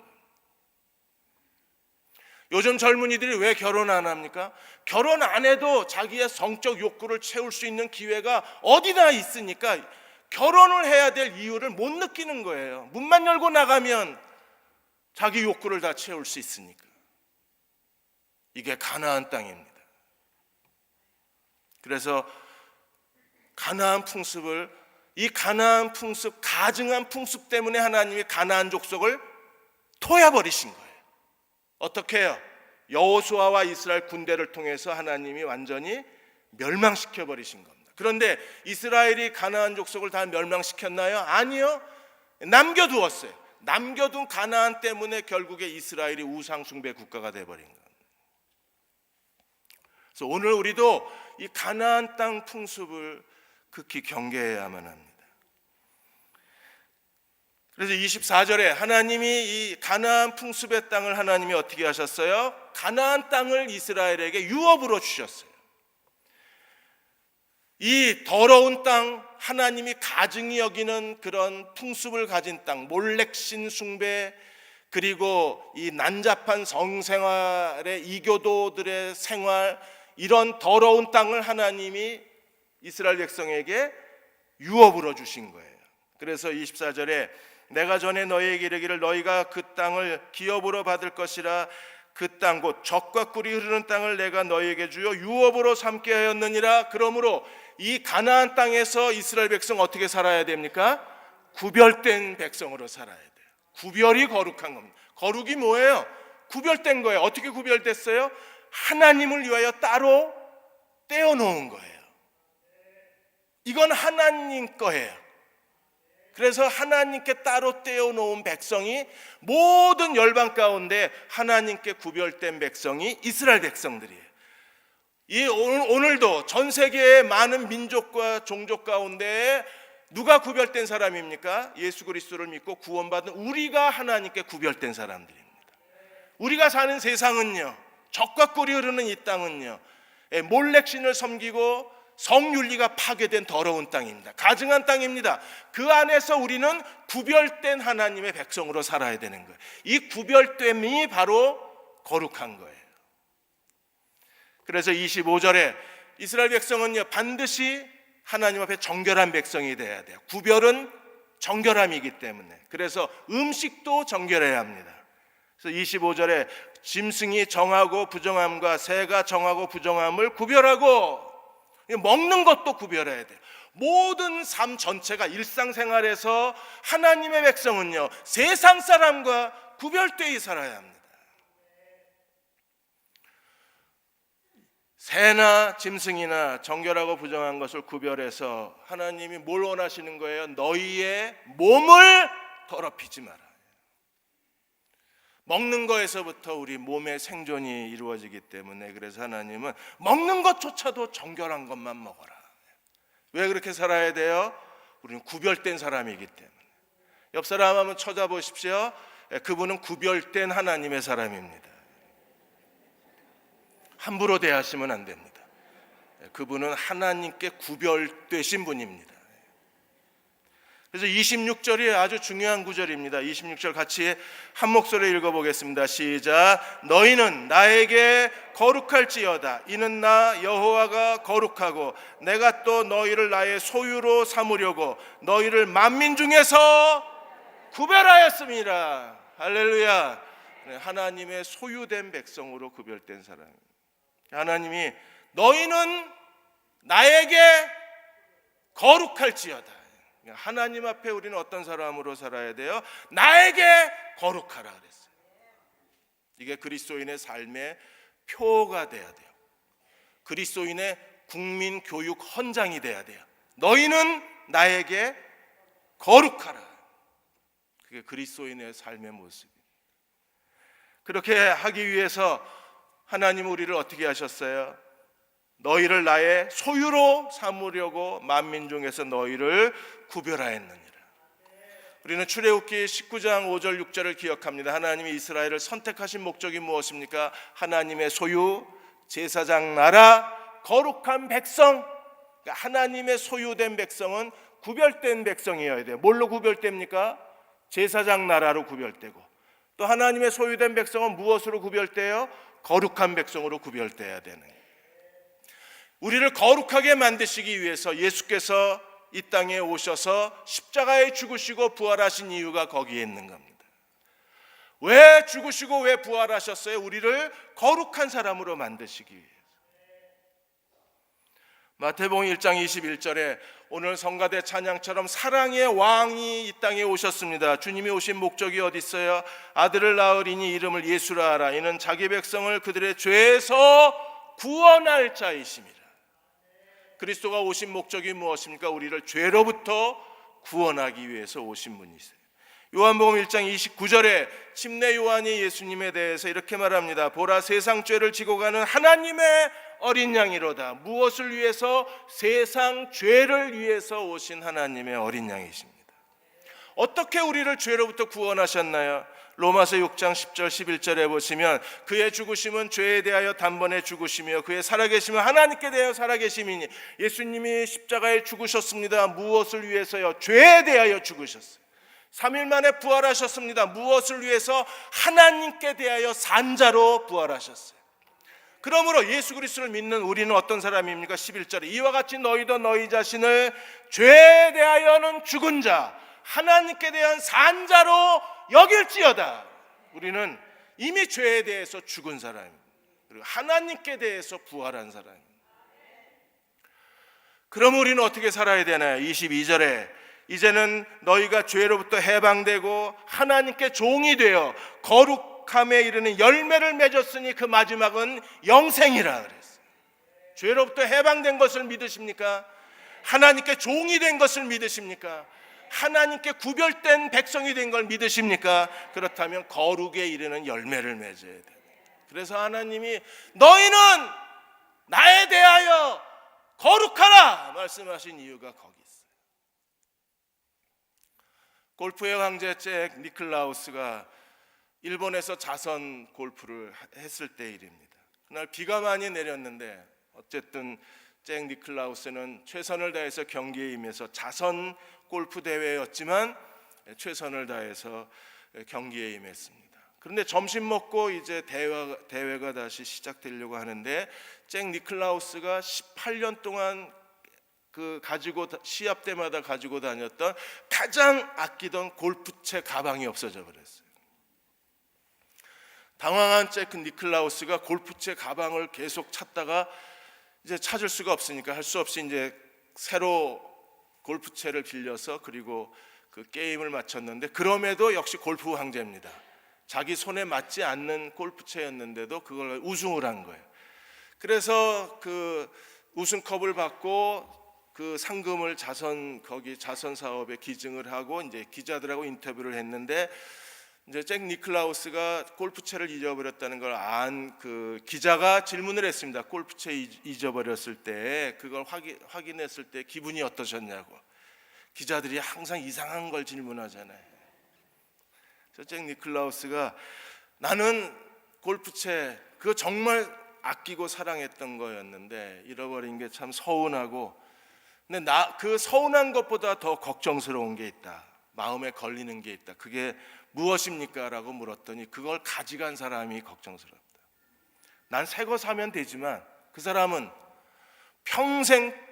요즘 젊은이들이 왜 결혼 안 합니까? 결혼 안 해도 자기의 성적 욕구를 채울 수 있는 기회가 어디나 있으니까 결혼을 해야 될 이유를 못 느끼는 거예요. 문만 열고 나가면 자기 욕구를 다 채울 수 있으니까. 이게 가나안 땅입니다. 그래서 가나안 풍습을, 이 가나안 풍습, 가증한 풍습 때문에 하나님이 가나안 족속을 토해버리신 거예요. 어떻게 해요? 여호수아와 이스라엘 군대를 통해서 하나님이 완전히 멸망시켜 버리신 겁니다. 그런데 이스라엘이 가나안 족속을 다 멸망시켰나요? 아니요. 남겨두었어요. 남겨둔 가나안 때문에 결국에 이스라엘이 우상숭배 국가가 되어버린 거예요. 그래서 오늘 우리도 이 가나안 땅 풍습을 극히 경계해야만 합니다. 그래서 24절에 하나님이 이 가나안 풍습의 땅을 하나님이 어떻게 하셨어요? 가나안 땅을 이스라엘에게 유업으로 주셨어요. 이 더러운 땅, 하나님이 가증히 여기는 그런 풍습을 가진 땅, 몰렉신 숭배, 그리고 이 난잡한 성생활의 이교도들의 생활, 이런 더러운 땅을 하나님이 이스라엘 백성에게 유업으로 주신 거예요. 그래서 24절에 내가 전에 너희에게 이르기를 너희가 그 땅을 기업으로 받을 것이라 그 땅 곧 젖과 꿀이 흐르는 땅을 내가 너희에게 주어 유업으로 삼게 하였느니라. 그러므로 이 가나안 땅에서 이스라엘 백성 어떻게 살아야 됩니까? 구별된 백성으로 살아야 돼요. 구별이 거룩한 겁니다. 거룩이 뭐예요? 구별된 거예요. 어떻게 구별됐어요? 하나님을 위하여 따로 떼어놓은 거예요. 이건 하나님 거예요. 그래서 하나님께 따로 떼어놓은 백성이, 모든 열방 가운데 하나님께 구별된 백성이 이스라엘 백성들이에요. 오늘도 전 세계의 많은 민족과 종족 가운데 누가 구별된 사람입니까? 예수 그리스도를 믿고 구원받은 우리가 하나님께 구별된 사람들입니다. 우리가 사는 세상은요, 젖과 꿀이 흐르는 이 땅은요, 몰렉신을 섬기고 성윤리가 파괴된 더러운 땅입니다. 가증한 땅입니다. 그 안에서 우리는 구별된 하나님의 백성으로 살아야 되는 거예요. 이 구별됨이 바로 거룩한 거예요. 그래서 25절에 이스라엘 백성은요, 반드시 하나님 앞에 정결한 백성이 돼야 돼요. 구별은 정결함이기 때문에. 그래서 음식도 정결해야 합니다. 그래서 25절에 짐승이 정하고 부정함과 새가 정하고 부정함을 구별하고, 먹는 것도 구별해야 돼요. 모든 삶 전체가, 일상생활에서 하나님의 백성은요, 세상 사람과 구별되어 살아야 합니다. 새나 짐승이나 정결하고 부정한 것을 구별해서 하나님이 뭘 원하시는 거예요? 너희의 몸을 더럽히지 마라. 먹는 거에서부터 우리 몸의 생존이 이루어지기 때문에, 그래서 하나님은 먹는 것조차도 정결한 것만 먹어라. 왜 그렇게 살아야 돼요? 우리는 구별된 사람이기 때문에. 옆 사람 한번 쳐다보십시오. 그분은 구별된 하나님의 사람입니다. 함부로 대하시면 안 됩니다. 그분은 하나님께 구별되신 분입니다. 그래서 26절이 아주 중요한 구절입니다. 26절 같이 한 목소리로 읽어보겠습니다. 시작. 너희는 나에게 거룩할지어다. 이는 나 여호와가 거룩하고 내가 또 너희를 나의 소유로 삼으려고 너희를 만민 중에서 구별하였습니다. 할렐루야. 하나님의 소유된 백성으로 구별된 사람. 하나님이 너희는 나에게 거룩할지어다. 하나님 앞에 우리는 어떤 사람으로 살아야 돼요? 나에게 거룩하라 그랬어요. 이게 그리스도인의 삶의 표가 돼야 돼요. 그리스도인의 국민 교육 헌장이 돼야 돼요. 너희는 나에게 거룩하라. 그게 그리스도인의 삶의 모습입니다. 그렇게 하기 위해서 하나님 우리를 어떻게 하셨어요? 너희를 나의 소유로 삼으려고 만민 중에서 너희를 구별하였느니라. 우리는 출애굽기 19장 5절 6절을 기억합니다. 하나님이 이스라엘을 선택하신 목적이 무엇입니까? 하나님의 소유, 제사장 나라, 거룩한 백성. 그러니까 하나님의 소유된 백성은 구별된 백성이어야 돼요. 뭘로 구별됩니까? 제사장 나라로 구별되고, 또 하나님의 소유된 백성은 무엇으로 구별돼요? 거룩한 백성으로 구별돼야 되는 거예요. 우리를 거룩하게 만드시기 위해서 예수께서 이 땅에 오셔서 십자가에 죽으시고 부활하신 이유가 거기에 있는 겁니다. 왜 죽으시고 왜 부활하셨어요? 우리를 거룩한 사람으로 만드시기 위해서. 마태복음 1장 21절에 오늘 성가대 찬양처럼 사랑의 왕이 이 땅에 오셨습니다. 주님이 오신 목적이 어디 있어요? 아들을 낳으리니 이름을 예수라 하라. 이는 자기 백성을 그들의 죄에서 구원할 자이심이라. 그리스도가 오신 목적이 무엇입니까? 우리를 죄로부터 구원하기 위해서 오신 분이세요. 요한복음 1장 29절에 침례 요한이 예수님에 대해서 이렇게 말합니다. 보라, 세상 죄를 지고 가는 하나님의 어린 양이로다. 무엇을 위해서? 세상 죄를 위해서 오신 하나님의 어린 양이십니다. 어떻게 우리를 죄로부터 구원하셨나요? 로마서 6장 10절 11절에 보시면 그의 죽으심은 죄에 대하여 단번에 죽으심이요 그의 살아계심은 하나님께 대하여 살아계심이니. 예수님이 십자가에 죽으셨습니다. 무엇을 위해서요? 죄에 대하여 죽으셨어요. 3일 만에 부활하셨습니다. 무엇을 위해서? 하나님께 대하여 산자로 부활하셨어요. 그러므로 예수 그리스도를 믿는 우리는 어떤 사람입니까? 11절에 이와 같이 너희도 너희 자신을 죄에 대하여는 죽은 자, 하나님께 대한 산자로 여길지어다. 우리는 이미 죄에 대해서 죽은 사람입니다. 그리고 하나님께 대해서 부활한 사람입니다. 그럼 우리는 어떻게 살아야 되나요? 22절에 이제는 너희가 죄로부터 해방되고 하나님께 종이 되어 거룩함에 이르는 열매를 맺었으니 그 마지막은 영생이라 그랬어요. 죄로부터 해방된 것을 믿으십니까? 하나님께 종이 된 것을 믿으십니까? 하나님께 구별된 백성이 된 걸 믿으십니까? 그렇다면 거룩에 이르는 열매를 맺어야 돼요. 그래서 하나님이 너희는 나에 대하여 거룩하라 말씀하신 이유가 거기 있어요. 골프의 황제 잭 니클라우스가 일본에서 자선 골프를 했을 때 일입니다. 그날 비가 많이 내렸는데 어쨌든 잭 니클라우스는 최선을 다해서 경기에 임해서 자선 골프 대회였지만 최선을 다해서 경기에 임했습니다. 그런데 점심 먹고 이제 대회가 다시 시작되려고 하는데 잭 니클라우스가 18년 동안 시합 때마다 가지고 다녔던 가장 아끼던 골프채 가방이 없어져 버렸어요. 당황한 잭 니클라우스가 골프채 가방을 계속 찾다가 이제 찾을 수가 없으니까 할 수 없이 이제 새로 골프채를 빌려서 그리고 그 게임을 마쳤는데 그럼에도 역시 골프 황제입니다. 자기 손에 맞지 않는 골프채였는데도 그걸 우승을 한 거예요. 그래서 그 우승컵을 받고 그 상금을 자선 사업에 기증을 하고 이제 기자들하고 인터뷰를 했는데 이제 잭 니클라우스가 골프채를 잊어버렸다는 걸 안 그 기자가 질문을 했습니다. 골프채 잊어버렸을 때 그걸 확인했을 때 기분이 어떠셨냐고. 기자들이 항상 이상한 걸 질문하잖아요. 그래서 잭 니클라우스가 나는 골프채 그거 정말 아끼고 사랑했던 거였는데 잃어버린 게 참 서운하고 근데 그 서운한 것보다 더 걱정스러운 게 있다. 마음에 걸리는 게 있다. 그게 무엇입니까? 라고 물었더니 그걸 가져간 사람이 걱정스럽다. 난 새 거 사면 되지만 그 사람은 평생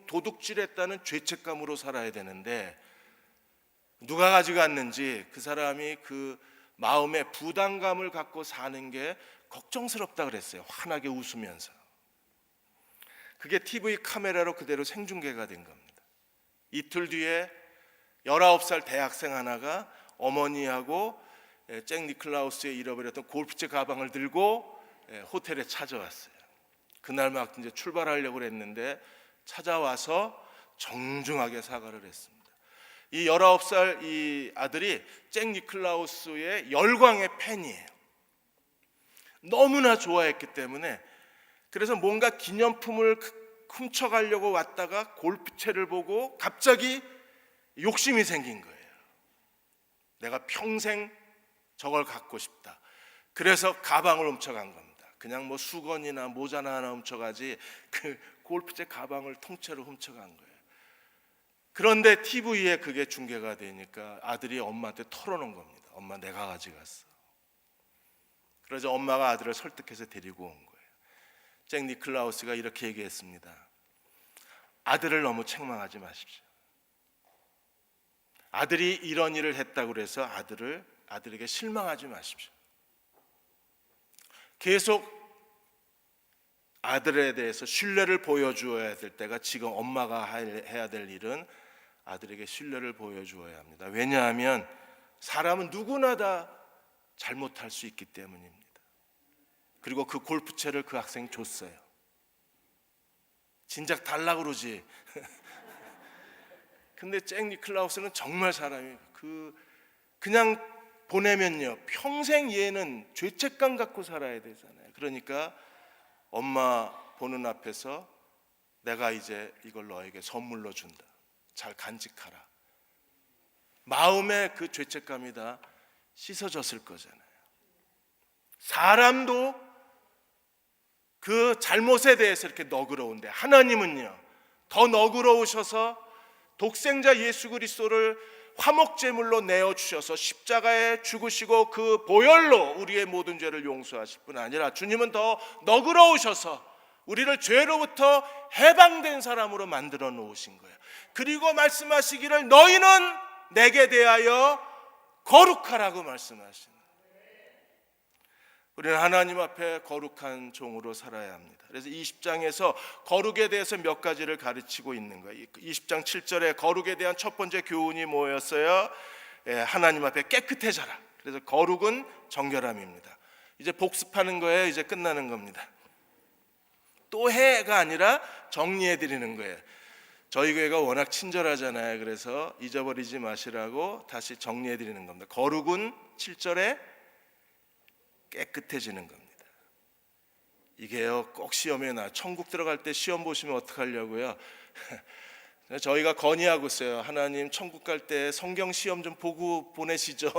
도둑질했다는 죄책감으로 살아야 되는데 누가 가져갔는지 그 사람이 그 마음의 부담감을 갖고 사는 게 걱정스럽다 그랬어요. 환하게 웃으면서. 그게 TV 카메라로 그대로 생중계가 된 겁니다. 이틀 뒤에 19살 대학생 하나가 어머니하고 잭 니클라우스의 잃어버렸던 골프채 가방을 들고 호텔에 찾아왔어요. 그날 막 이제 출발하려고 했는데 찾아와서 정중하게 사과를 했습니다. 이 19살 이 아들이 잭 니클라우스의 열광의 팬이에요. 너무나 좋아했기 때문에 그래서 뭔가 기념품을 훔쳐가려고 왔다가 골프채를 보고 갑자기 욕심이 생긴 거예요. 내가 평생 저걸 갖고 싶다. 그래서 가방을 훔쳐간 겁니다. 그냥 뭐 수건이나 모자나 하나 훔쳐가지 그 골프채 가방을 통째로 훔쳐간 거예요. 그런데 TV에 그게 중계가 되니까 아들이 엄마한테 털어놓은 겁니다. 엄마, 내가 가져갔어. 그래서 엄마가 아들을 설득해서 데리고 온 거예요. 잭 니클라우스가 이렇게 얘기했습니다. 아들을 너무 책망하지 마십시오. 아들이 이런 일을 했다고 해서 아들에게 실망하지 마십시오. 계속 아들에 대해서 신뢰를 보여주어야 될 때가 지금 엄마가 해야 될 일은 아들에게 신뢰를 보여주어야 합니다. 왜냐하면 사람은 누구나 다 잘못할 수 있기 때문입니다. 그리고 그 골프채를 그 학생이 줬어요. 진작 달라 그러지. 근데 잭 니클라우스는 정말 사람이 그냥 보내면요 평생 얘는 죄책감 갖고 살아야 되잖아요. 그러니까 엄마 보는 앞에서 내가 이제 이걸 너에게 선물로 준다. 잘 간직하라. 마음의 그 죄책감이 다 씻어졌을 거잖아요. 사람도 그 잘못에 대해서 이렇게 너그러운데 하나님은요 더 너그러우셔서 독생자 예수 그리스도를 화목제물로 내어주셔서 십자가에 죽으시고 그 보혈로 우리의 모든 죄를 용서하실 뿐 아니라 주님은 더 너그러우셔서 우리를 죄로부터 해방된 사람으로 만들어 놓으신 거예요. 그리고 말씀하시기를 너희는 내게 대하여 거룩하라고 말씀하시는 거예요. 우리는 하나님 앞에 거룩한 종으로 살아야 합니다. 그래서 20장에서 거룩에 대해서 몇 가지를 가르치고 있는 거예요. 20장 7절에 거룩에 대한 첫 번째 교훈이 뭐였어요? 하나님 앞에 깨끗해져라. 그래서 거룩은 정결함입니다. 이제 복습하는 거예요. 이제 끝나는 겁니다. 또 해가 아니라 정리해 드리는 거예요. 저희 교회가 워낙 친절하잖아요. 그래서 잊어버리지 마시라고 다시 정리해 드리는 겁니다. 거룩은 7절에 깨끗해지는 겁니다. 이게요 꼭 시험에 천국 들어갈 때 시험 보시면 어떡하려고요? 저희가 건의하고 있어요. 하나님 천국 갈 때 성경 시험 좀 보고 보내시죠.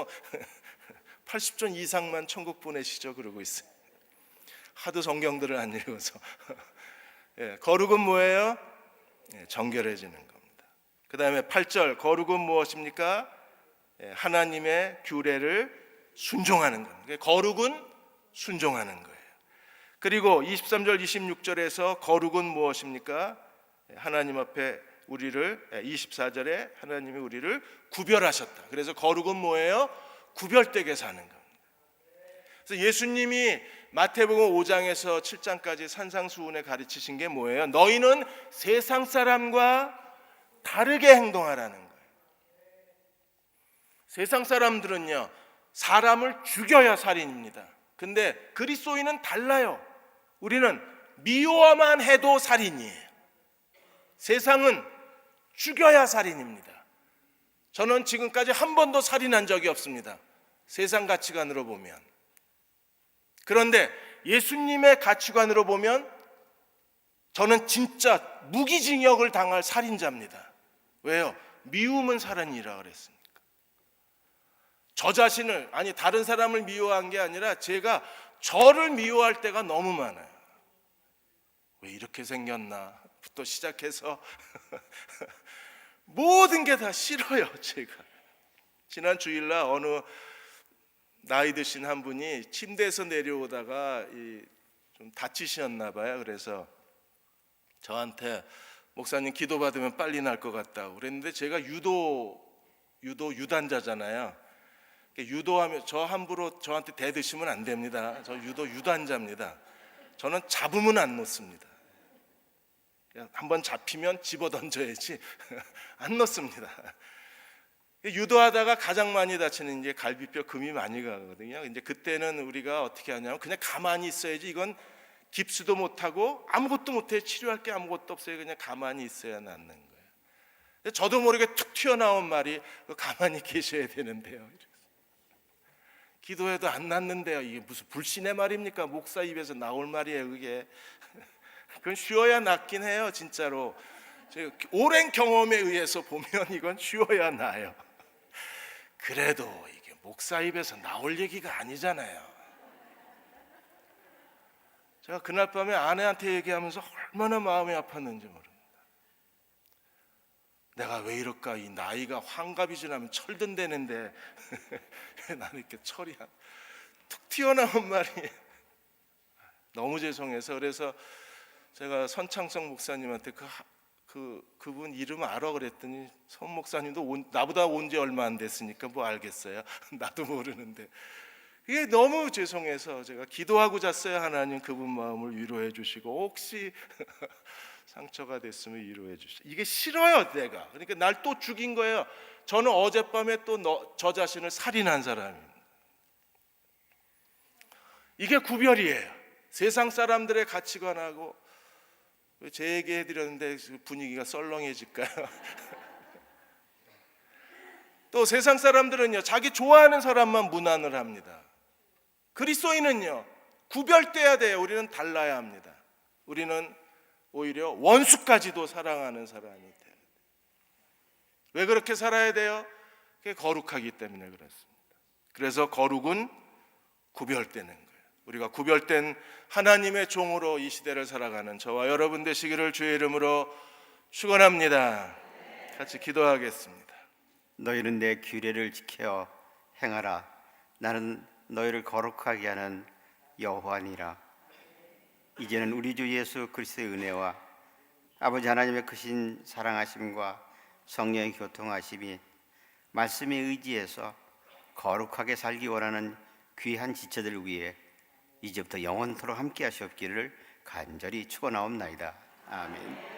80점 이상만 천국 보내시죠. 그러고 있어요. 하도 성경들을 안 읽어서. 거룩은 뭐예요? 정결해지는 겁니다. 그 다음에 8절 거룩은 무엇입니까? 하나님의 규례를 순종하는 겁니다. 거룩은 순종하는 거예요. 그리고 23절 26절에서 거룩은 무엇입니까? 하나님 앞에 우리를 24절에 하나님이 우리를 구별하셨다. 그래서 거룩은 뭐예요? 구별되게 사는 겁니다. 그래서 예수님이 마태복음 5장에서 7장까지 산상수훈에 가르치신 게 뭐예요? 너희는 세상 사람과 다르게 행동하라는 거예요. 세상 사람들은요 사람을 죽여야 살인입니다. 근데 그리스도인은 달라요. 우리는 미워만 해도 살인이에요. 세상은 죽여야 살인입니다. 저는 지금까지 한 번도 살인한 적이 없습니다. 세상 가치관으로 보면. 그런데 예수님의 가치관으로 보면 저는 진짜 무기징역을 당할 살인자입니다. 왜요? 미움은 살인이라 그랬습니다. 저 자신을 다른 사람을 미워한 게 아니라 제가 저를 미워할 때가 너무 많아요. 왜 이렇게 생겼나? 부터 시작해서 모든 게 다 싫어요. 제가 지난 주일날 어느 나이 드신 한 분이 침대에서 내려오다가 좀 다치셨나 봐요. 그래서 저한테 목사님 기도 받으면 빨리 날 것 같다고 그랬는데, 제가 유단자잖아요. 유도하면 저 함부로 저한테 대드시면 안 됩니다. 저 유단자입니다. 저는 잡으면 안 놓습니다. 한번 잡히면 집어 던져야지 안 놓습니다. 유도하다가 가장 많이 다치는 이제 갈비뼈 금이 많이 가거든요. 이제 그때는 우리가 어떻게 하냐면 그냥 가만히 있어야지, 이건 깁스도 못하고 아무것도 못해, 치료할 게 아무것도 없어요. 그냥 가만히 있어야 낫는 거예요. 저도 모르게 툭 튀어나온 말이 가만히 계셔야 되는데요. 기도해도 안 낫는데요. 이게 무슨 불신의 말입니까? 목사 입에서 나올 말이에요. 그건 쉬어야 낫긴 해요. 진짜로 오랜 경험에 의해서 보면 이건 쉬어야 나요. 그래도 이게 목사 입에서 나올 얘기가 아니잖아요. 제가 그날 밤에 아내한테 얘기하면서 얼마나 마음이 아팠는지 모릅니다. 내가 왜 이럴까? 이 나이가 환갑이 지나면 철든대는데 왜 나는 이렇게 철이 툭 튀어나온 말이 너무 죄송해서, 그래서 제가 선창성 목사님한테 그분 이름 알아 그랬더니, 선 목사님도 나보다 온 지 얼마 안 됐으니까 뭐 알겠어요. 나도 모르는데 이게 너무 죄송해서 제가 기도하고 잤어요. 하나님 그분 마음을 위로해 주시고, 혹시 상처가 됐으면 위로해 주시고. 이게 싫어요 내가. 그러니까 날 또 죽인 거예요. 저는 어젯밤에 또 저 자신을 살인한 사람입니다. 이게 구별이에요. 세상 사람들의 가치관하고. 제 얘기 해드렸는데 분위기가 썰렁해질까요? 또 세상 사람들은요, 자기 좋아하는 사람만 문안을 합니다. 그리스도인은요, 구별돼야 돼요. 우리는 달라야 합니다. 우리는 오히려 원수까지도 사랑하는 사람이 돼요. 왜 그렇게 살아야 돼요? 그게 거룩하기 때문에 그렇습니다. 그래서 거룩은 구별되는 거예요. 우리가 구별된 하나님의 종으로 이 시대를 살아가는 저와 여러분 되시기를 주의 이름으로 축원합니다. 같이 기도하겠습니다. 너희는 내 규례를 지켜 행하라. 나는 너희를 거룩하게 하는 여호와니라. 이제는 우리 주 예수 그리스도의 은혜와 아버지 하나님의 크신 사랑하심과 성령의 교통하심이 말씀에 의지해서 거룩하게 살기 원하는 귀한 지체들 위해 이제부터 영원토록 함께 하시옵기를 간절히 축원하옵나이다. 아멘.